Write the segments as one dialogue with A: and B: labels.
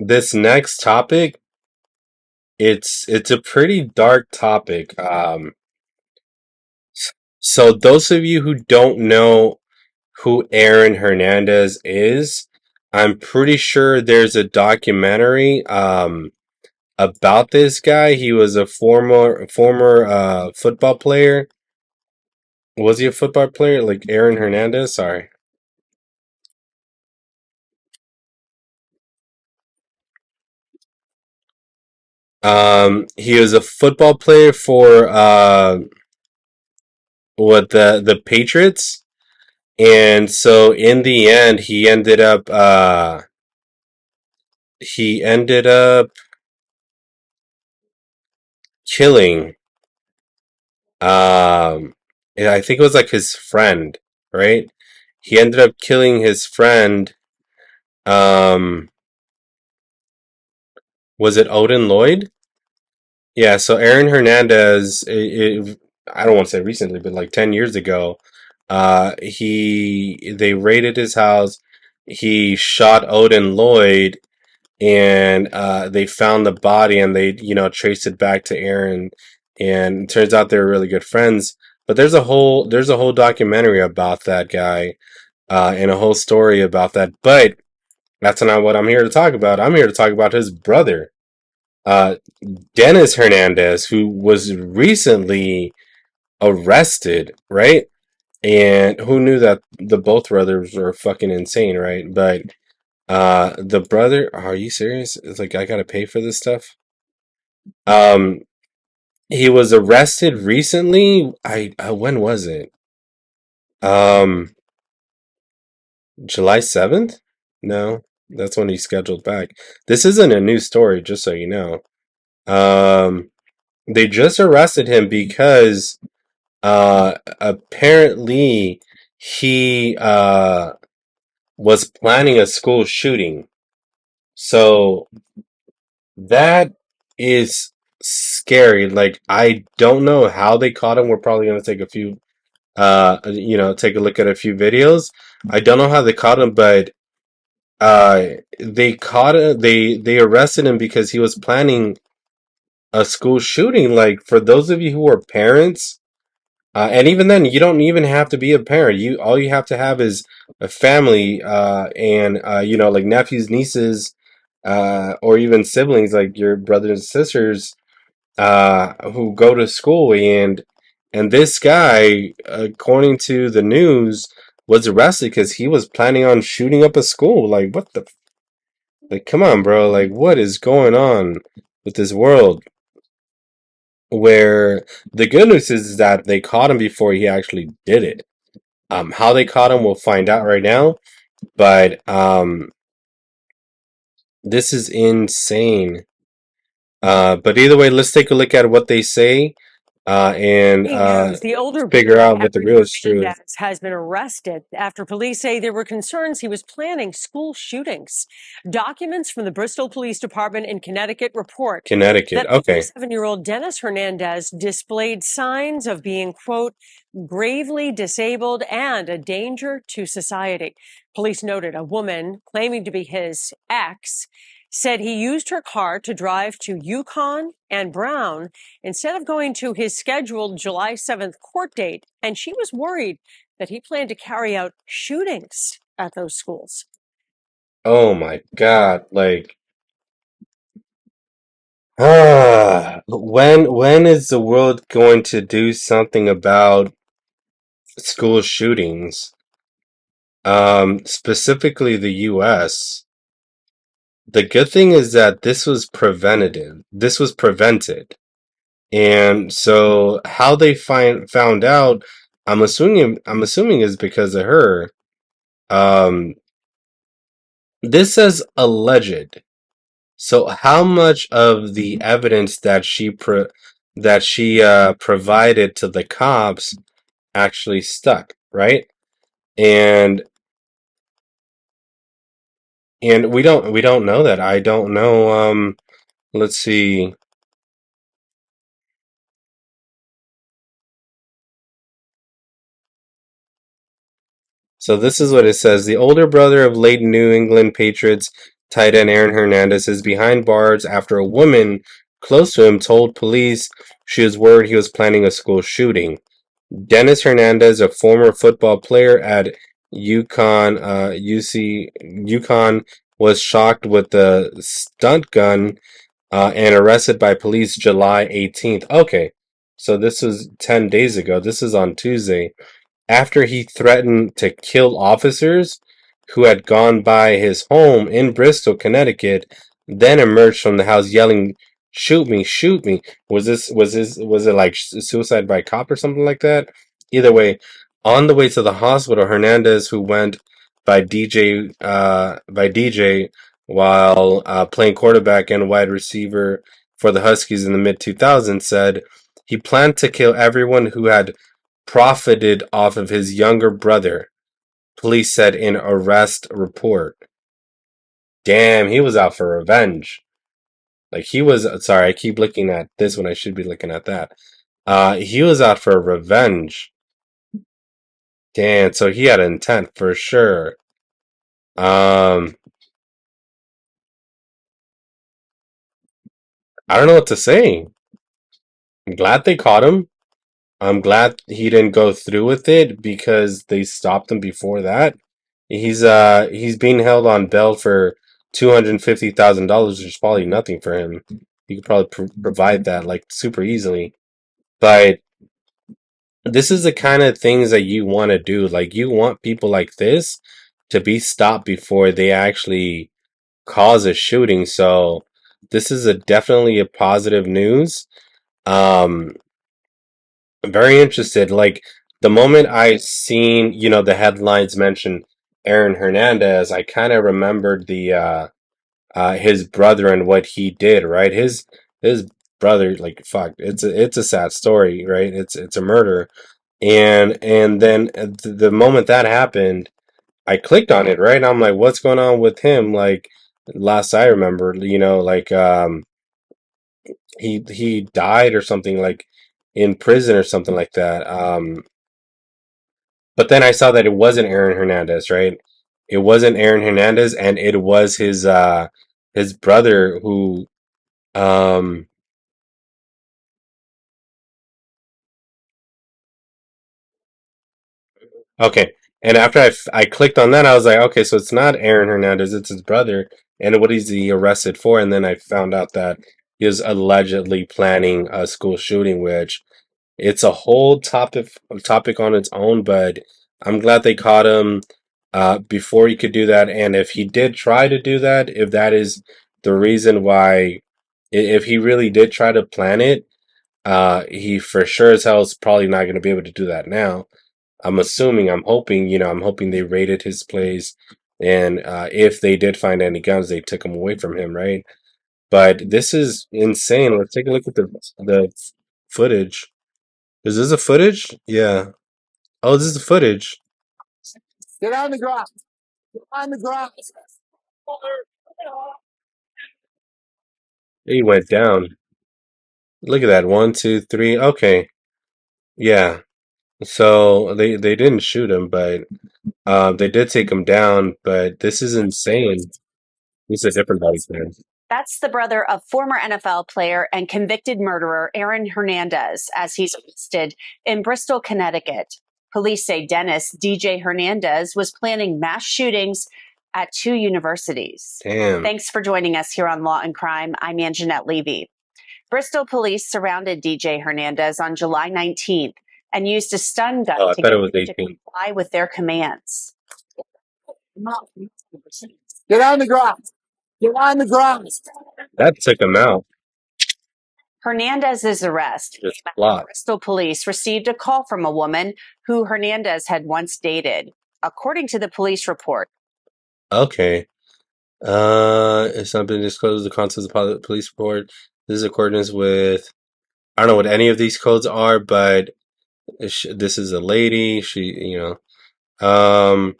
A: this next topic, it's a pretty dark topic. So those of you who don't know who Aaron Hernandez is, I'm pretty sure there's a documentary about this guy. He was a former football player. Was he a football player like Aaron Hernandez? Sorry. He was a football player for the Patriots, and so in the end, he ended up killing um I think it was like his friend, right? He ended up killing his friend. Um, was it Odin Lloyd? Yeah, so Aaron Hernandez, I don't want to say recently, but like 10 years ago, they raided his house. He shot Odin Lloyd, and they found the body, and they, traced it back to Aaron, and it turns out they were really good friends. But there's a whole documentary about that guy, and a whole story about that. But that's not what I'm here to talk about. I'm here to talk about his brother. Uh, Dennis Hernandez, who was recently arrested, right? And who knew that the both brothers were fucking insane, right? But the brother, are you serious? It's like I gotta pay for this stuff. Um, he was arrested recently. When was it? Um, July 7th? No, that's when he scheduled back. This isn't a new story, just so you know. Um, they just arrested him because apparently he was planning a school shooting. So that is scary. Like, I don't know how they caught him. We're probably gonna take a few take a look at a few videos. I don't know how they caught him, but they arrested him because he was planning a school shooting. Like, for those of you who are parents, and even then, you don't even have to be a parent. All you have to have is a family, and like nephews, nieces, or even siblings, like your brothers and sisters, who go to school. And this guy, according to the news, was arrested because he was planning on shooting up a school. Like, what the? Like, come on, bro. Like, what is going on with this world? Where the good news is that they caught him before he actually did it. How they caught him, we'll find out right now. But this is insane. But either way, let's take a look at what they say, and
B: News, the older
A: figure
B: boy,
A: out what the
B: Henry
A: real truth.
B: Hernandez, has been arrested after police say there were concerns he was planning school shootings. Documents from the Bristol Police Department in Connecticut report
A: Connecticut.
B: that
A: Okay.
B: 37-year-old Dennis Hernandez displayed signs of being, quote, gravely disabled and a danger to society. Police noted a woman claiming to be his ex said he used her car to drive to Yukon and Brown instead of going to his scheduled July 7th court date. And she was worried that he planned to carry out shootings at those schools.
A: Oh my God. Like, when is the world going to do something about school shootings? Specifically the U.S. The good thing is that this was preventative. This was prevented. And so how they found out, I'm assuming is because of her. Um, this says alleged. So how much of the evidence that she provided to the cops actually stuck, right? And and we don't know that. I don't know. Let's see. So this is what it says. The older brother of late New England Patriots Tight end Aaron Hernandez is behind bars after a woman close to him told police she was worried he was planning a school shooting. Dennis Hernandez, a former football player at UConn, was shocked with the stunt gun and arrested by police July 18th. Okay, so this was 10 days ago. This is on Tuesday after he threatened to kill officers who had gone by his home in Bristol, Connecticut, then emerged from the house yelling, "Shoot me, shoot me." Was it like suicide by cop or something like that? Either way, on the way to the hospital, Hernandez, who went by DJ while playing quarterback and wide receiver for the Huskies in the mid 2000s, said he planned to kill everyone who had profited off of his younger brother, police said in arrest report. Damn, he was out for revenge. Like he was sorry, I keep looking at this when I should be looking at that. He was out for revenge. Damn, so he had intent for sure. Um I don't know what to say. I'm glad they caught him. I'm glad he didn't go through with it because they stopped him before that. He's being held on bail for $250,000, which is probably nothing for him. He could probably provide that like super easily. But this is the kind of things that you want to do. Like you want people like this to be stopped before they actually cause a shooting. So this is a definitely a positive news. Um, I'm very interested. Like the moment I seen, the headlines mention Aaron Hernandez, I kind of remembered the his brother and what he did, right? His brother, like fuck, it's a sad story, right? It's a murder, and then the moment that happened, I clicked on it, right? I'm like, what's going on with him? Like last I remember, like he died or something like in prison or something like that. But then I saw that it wasn't Aaron Hernandez, right? It wasn't Aaron Hernandez, and it was his brother who um okay. And after I clicked on that, I was like, okay, so it's not Aaron Hernandez, it's his brother. And what is he arrested for? And then I found out that he was allegedly planning a school shooting, which it's a whole topic on its own, but I'm glad they caught him before he could do that. And if he did try to do that, if that is the reason why, if he really did try to plan it, he for sure as hell is probably not going to be able to do that now. I'm hoping they raided his place, and if they did find any guns, they took them away from him, right? But this is insane. Let's take a look at the footage. Is this a footage? Yeah. Oh, this is the footage.
C: Get on the ground. Get on the ground.
A: He went down. Look at that. One, two, three. Okay. Yeah. So they didn't shoot him, but they did take him down. But this is insane. He's a different body man.
B: That's the brother of former NFL player and convicted murderer Aaron Hernandez as he's arrested in Bristol, Connecticut. Police say Dennis DJ Hernandez was planning mass shootings at 2 universities.
A: Damn.
B: Thanks for joining us here on Law and Crime. I'm Anjanette Levy. Bristol police surrounded DJ Hernandez on July 19th and used a stun gun
A: Oh, I
B: to
A: thought
B: get
A: it was
B: him to
A: 18.
B: comply with their commands.
C: Get on the ground. Get on the ground.
A: That took him out.
B: Hernandez's arrest
A: Just
B: came after
A: plot.
B: Bristol police received a call from a woman who Hernandez had once dated. According to the police report,
A: Okay. It's not been disclosed the contents of the police report. This is accordance with I don't know what any of these codes are, but this is a lady. Um,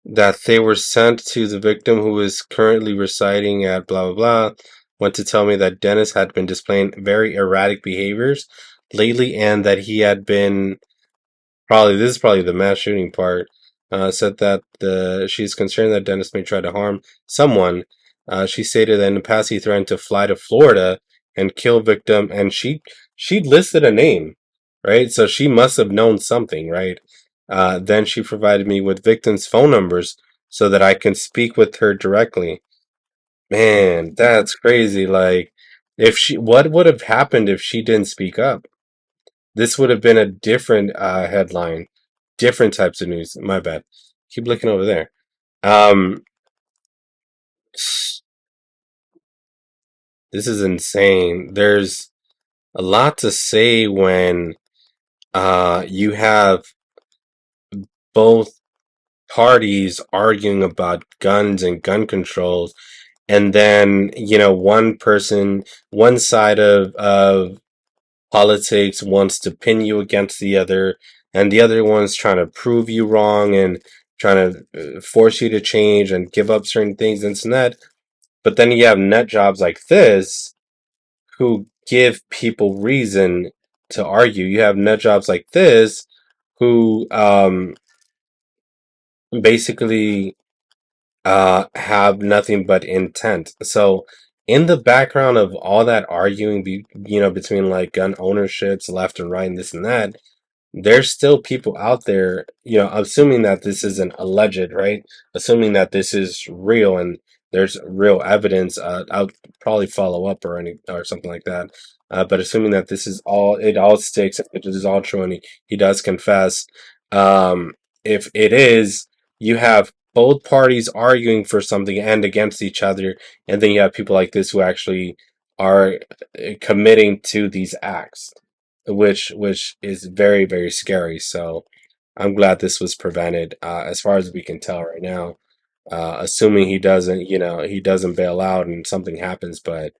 A: that they were sent to the victim who is currently residing at blah blah blah. Went to tell me that Dennis had been displaying very erratic behaviors lately, and that he had been this is probably the mass shooting part. Said that she's concerned that Dennis may try to harm someone, She stated that in the past he threatened to fly to Florida and kill victim, and she listed a name, right? So she must have known something, right? Then she provided me with victims' phone numbers so that I can speak with her directly. Man, that's crazy. Like, if she, what would have happened if she didn't speak up? This would have been a different headline, different types of news. My bad. Keep looking over there. Um, this is insane. There's a lot to say when you have both parties arguing about guns and gun controls, and then one side of politics wants to pin you against the other, and the other one's trying to prove you wrong and trying to force you to change and give up certain things and that. But then you have nut jobs like this who give people reason to argue. You have nut jobs like this who basically have nothing but intent. So in the background of all that arguing, between like gun ownerships, left and right, and this and that, there's still people out there, assuming that this isn't alleged, right? Assuming that this is real and there's real evidence. I'll probably follow up or something like that. But assuming that it all sticks, it is all true, and he does confess. Um, if it is, you have both parties arguing for something and against each other, and then you have people like this who actually are committing to these acts, which is very, very scary. So I'm glad this was prevented, as far as we can tell right now. Assuming he doesn't bail out and something happens, but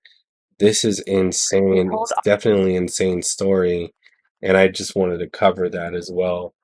A: this is insane. It's definitely an insane story, and I just wanted to cover that as well.